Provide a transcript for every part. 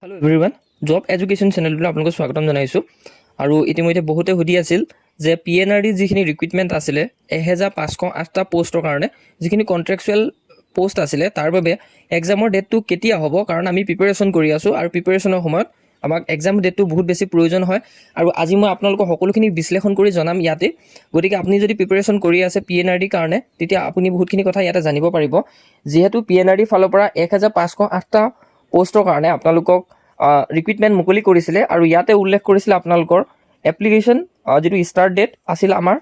Hello' everyone, job education চেনেলটোলৈ আপোনালোকক স্বাগতম জনাইছোঁ। আৰু ইতিমধ্যে বহুতে সুধি আছিল যে PNRD যিখিনি ৰিক্ৰুইটমেণ্ট আছিলে 1508টা পষ্টৰ কাৰণে, যিখিনি কণ্ট্ৰেকচুৱেল পষ্ট আছিলে তাৰ বাবে এক্সামৰ ডেটটো কেতিয়া হ'ব, কাৰণ আমি প্ৰিপেৰেশ্যন কৰি আছোঁ আৰু প্ৰিপেৰেশ্যনৰ সময়ত আমাক এক্সাম ডেটটো বহুত বেছি প্ৰয়োজন হয়। আৰু আজি মই আপোনালোকক সকলোখিনি বিশ্লেষণ কৰি জনাম ইয়াতে। গতিকে আপুনি যদি প্ৰিপেৰেশ্যন কৰি আছে PNRD কাৰণে, তেতিয়া আপুনি বহুতখিনি কথা ইয়াতে জানিব পাৰিব। যিহেতু PNRD ফালৰ পৰা 1508টা পষ্টৰ কাৰণে আপোনালোকক ৰিক্ৰুইটমেণ্ট মুকলি কৰিছিলে আৰু ইয়াতে উল্লেখ কৰিছিলে আপোনালোকৰ এপ্লিকেশ্যন যিটো ষ্টাৰ্ট ডেট আছিল আমাৰ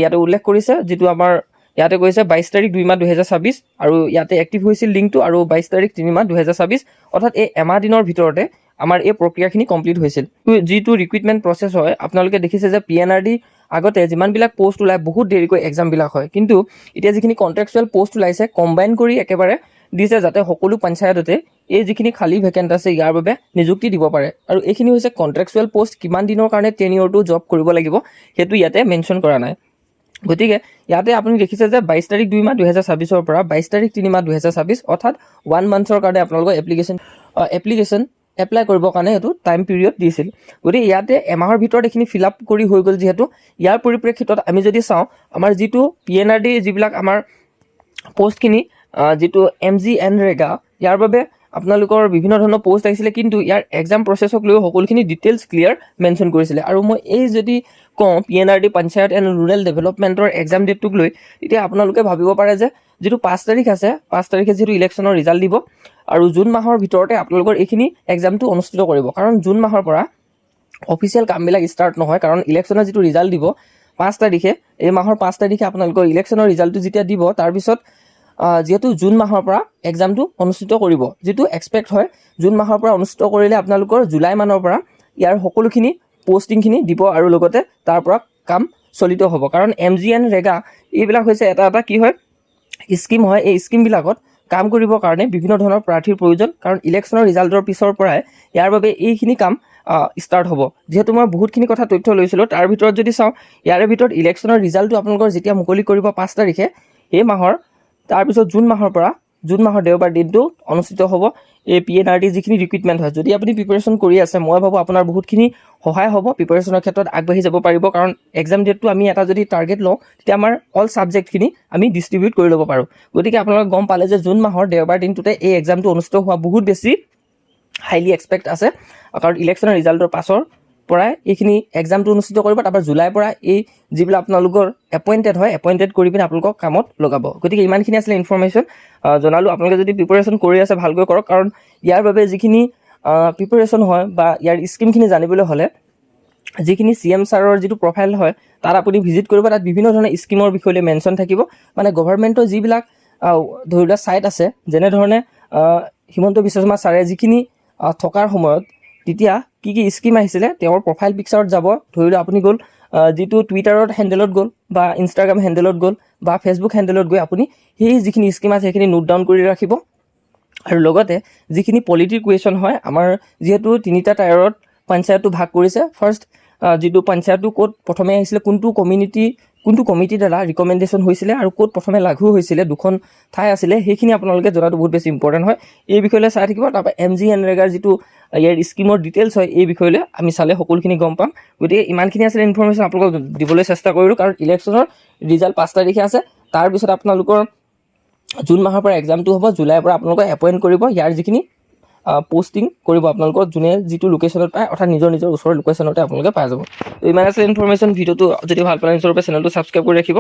ইয়াতে উল্লেখ কৰিছে, যিটো আমাৰ ইয়াতে কৈছে 22 তাৰিখ 2 মাহ 2024 আৰু ইয়াতে এক্টিভ হৈছিল লিংকটো, আৰু 22 তাৰিখ 3 মাহ 2024, অৰ্থাৎ এই এমাহ দিনৰ ভিতৰতে আমাৰ এই প্ৰক্ৰিয়াখিনি কমপ্লিট হৈছিল। যিটো ৰিক্ৰুইটমেণ্ট প্ৰচেছ হয়, আপোনালোকে দেখিছে যে PNRD আগতে যিমানবিলাক পষ্ট ওলায় বহুত দেৰিকৈ এক্সামবিলাক হয়, কিন্তু এতিয়া যিখিনি কণ্ট্ৰেকচুৱেল পষ্ট ওলাইছে কম্বাইন কৰি একেবাৰে দিছে, যাতে সকলো পঞ্চায়ততে এই যিখিনি খালী ভেকেণ্ট আছে ইয়াৰ বাবে নিযুক্তি দিব পাৰে। আৰু এইখিনি হৈছে কণ্ট্ৰেকচুৱেল পষ্ট, কিমান দিনৰ কাৰণে টেনিয়ৰটো জব কৰিব লাগিব সেইটো ইয়াতে মেনশ্যন কৰা নাই। গতিকে ইয়াতে আপুনি দেখিছে যে 22 তাৰিখ 2 মাহ 2024 পৰা 22 তাৰিখ 3 মাহ 2024, অৰ্থাৎ 1 মান্থৰ কাৰণে আপোনালোকৰ এপ্লিকেশ্যন এপ্লাই কৰিবৰ কাৰণে এইটো টাইম পিৰিয়ড দিছিল। গতিকে ইয়াতে এমাহৰ ভিতৰত এইখিনি ফিল আপ কৰি হৈ গ'ল। যিহেতু ইয়াৰ পৰিপ্ৰেক্ষিতত আমি যদি চাওঁ, আমাৰ যিটো PNRD যিবিলাক আমাৰ পষ্টখিনি যিটো MGNREGA, ইয়াৰ বাবে আপোনালোকৰ বিভিন্ন ধৰণৰ পষ্ট আহিছিলে, কিন্তু ইয়াৰ এক্সাম প্ৰচেছক লৈ সকলোখিনি ডিটেইলছ ক্লিয়াৰ মেনশ্যন কৰিছিলে। আৰু মই এই যদি কওঁ PNRD পঞ্চায়ত এণ্ড ৰুৰেল ডেভেলপমেণ্টৰ এক্সাম ডেটটোক লৈ, তেতিয়া আপোনালোকে ভাবিব পাৰে যে যিটো 5 তাৰিখ আছে, 5 তাৰিখে যিহেতু ইলেকশ্যনৰ ৰিজাল্ট দিব আৰু জুন মাহৰ ভিতৰতে আপোনালোকৰ এইখিনি এক্সামটো অনুষ্ঠিত কৰিব, কাৰণ জুন মাহৰ পৰা অফিচিয়েল কামবিলাক ষ্টাৰ্ট নহয়, কাৰণ ইলেকশ্যনৰ যিটো ৰিজাল্ট দিব 5 তাৰিখে, এই মাহৰ 5 তাৰিখে আপোনালোকৰ ইলেকশ্যনৰ ৰিজাল্টটো যেতিয়া দিব, তাৰপিছত যিহেতু জুন মাহৰ পৰা এক্সামটো অনুষ্ঠিত কৰিব, যিটো এক্সপেক্ট হয় জুন মাহৰ পৰা অনুষ্ঠিত কৰিলে আপোনালোকৰ জুলাই মানৰ পৰা ইয়াৰ সকলোখিনি পষ্টিংখিনি দিব আৰু লগতে তাৰ পৰা কাম চলিত হ'ব। কাৰণ MGNREGA এইবিলাক হৈছে এটা এটা কি হয়, স্কিম হয়। এই স্কিমবিলাকত কাম কৰিবৰ কাৰণে বিভিন্ন ধৰণৰ প্ৰাৰ্থীৰ প্ৰয়োজন, কাৰণ ইলেকশ্যনৰ ৰিজাল্টৰ পিছৰ পৰাই ইয়াৰ বাবে এইখিনি কাম ষ্টাৰ্ট হ'ব। যিহেতু মই বহুতখিনি কথা তথ্য লৈছিলোঁ, তাৰ ভিতৰত যদি চাওঁ, ইয়াৰে ভিতৰত ইলেকশ্যনৰ ৰিজাল্টটো আপোনালোকৰ যেতিয়া মুকলি কৰিব 5 তাৰিখে, সেই মাহৰ তাৰপিছত জুন মাহৰ দেওবাৰ দিনটো অনুষ্ঠিত হ'ব এই PNRD যিখিনি ৰিক্ৰুইটমেণ্ট হয়। যদি আপুনি প্ৰিপেৰেশ্যন কৰি আছে, মই ভাবোঁ আপোনাৰ বহুতখিনি সহায় হ'ব, প্ৰিপেৰেশ্যনৰ ক্ষেত্ৰত আগবাঢ়ি যাব পাৰিব। কাৰণ এক্সাম ডেটটো আমি এটা যদি টাৰ্গেট লওঁ, তেতিয়া আমাৰ অল ছাবজেক্টখিনি আমি ডিষ্ট্ৰিবিউট কৰি ল'ব পাৰোঁ। গতিকে আপোনালোকে গম পালে যে জুন মাহৰ দেওবাৰ দিনটোতে এই এক্সামটো অনুষ্ঠিত হোৱা বহুত বেছি হাইলি এক্সপেক্ট আছে, কাৰণ ইলেকশ্যনৰ ৰিজাল্টৰ পাছৰ পৰাই এইখিনি এক্সামটো অনুষ্ঠিত কৰিব। তাৰপৰা জুলাইৰ পৰা এই যিবিলাক আপোনালোকৰ এপইণ্টেড কৰি পিনে আপোনালোকক কামত লগাব। গতিকে ইমানখিনি আছিলে ইনফৰ্মেশ্যন জনালোঁ। আপোনালোকে যদি প্ৰিপেৰেশ্যন কৰি আছে ভালকৈ কৰক, কাৰণ ইয়াৰ বাবে যিখিনি প্ৰিপেৰেশ্যন হয় বা ইয়াৰ স্কিমখিনি জানিবলৈ হ'লে যিখিনি CM ছাৰৰ যিটো প্ৰফাইল হয় তাত আপুনি ভিজিট কৰিব। তাত বিভিন্ন ধৰণৰ স্কিমৰ বিষয়ে মেনশ্যন থাকিব, মানে গভৰ্ণমেণ্টৰ যিবিলাক ধৰি লোৱা ছাইট আছে, যেনেধৰণে হিমন্ত বিশ্ব শৰ্মা ছাৰে যিখিনি থকাৰ সময়ত তেতিয়া কি কি স্কিম আহিছিলে তেওঁৰ প্ৰফাইল পিকচাৰত যাব। ধৰি লওক আপুনি গ'ল যিটো টুইটাৰত হেণ্ডেলত গ'ল বা ইনষ্টাগ্ৰাম হেণ্ডেলত গ'ল বা ফেচবুক হেণ্ডেলত গৈ আপুনি সেই যিখিনি স্কিম আছে সেইখিনি নোট ডাউন কৰি ৰাখিব। আৰু লগতে যিখিনি পলিটিৰ কুৱেশ্যন হয়, আমাৰ যিহেতু 3টা টায়াৰত পঞ্চায়তটো ভাগ কৰিছে, ফাৰ্ষ্ট যিটো পঞ্চায়তটো ক'ত প্ৰথমে আহিছিলে, কোনটো কমিটিৰ দ্বাৰা ৰিকমেণ্ডেশ্যন হৈছিলে আৰু ক'ত প্ৰথমে লাগু হৈছিলে, 2খন ঠাই আছিলে, সেইখিনি আপোনালোকে জনাটো বহুত বেছি ইম্পৰ্টেণ্ট হয়। এই বিষয়লৈ চাই থাকিব। তাৰপৰা MGNREGAৰ যিটো ইয়াৰ স্কিমৰ ডিটেইলছ হয়, এই বিষয়লৈ আমি চালে সকলোখিনি গম পাম। গতিকে ইমানখিনি আছিলে ইনফৰ্মেশ্যন আপোনালোকক দিবলৈ চেষ্টা কৰিলোঁ, কাৰণ ইলেকশ্যনৰ ৰিজাল্ট 5 তাৰিখে আছে। তাৰপিছত আপোনালোকৰ জুন মাহৰ পৰা এক্সামটো হ'ব, জুলাইৰ পৰা আপোনালোকক এপইণ্ট কৰিব। ইয়াৰ যিখিনি পষ্টিং কৰিব আপোনালোকৰ যোনে যিটো লোকেশ্যনত পায়, অৰ্থাৎ নিজৰ ওচৰৰ লোকেশ্যনতে আপোনালোকে পাই যাব। ইমান আছিলে ইনফৰ্মেশ্যন। ভিডিঅ'টো যদি ভাল পালে নিশ্চয়ৰূপে চেনেলটো ছাবস্ক্ৰাইব কৰি ৰাখিব।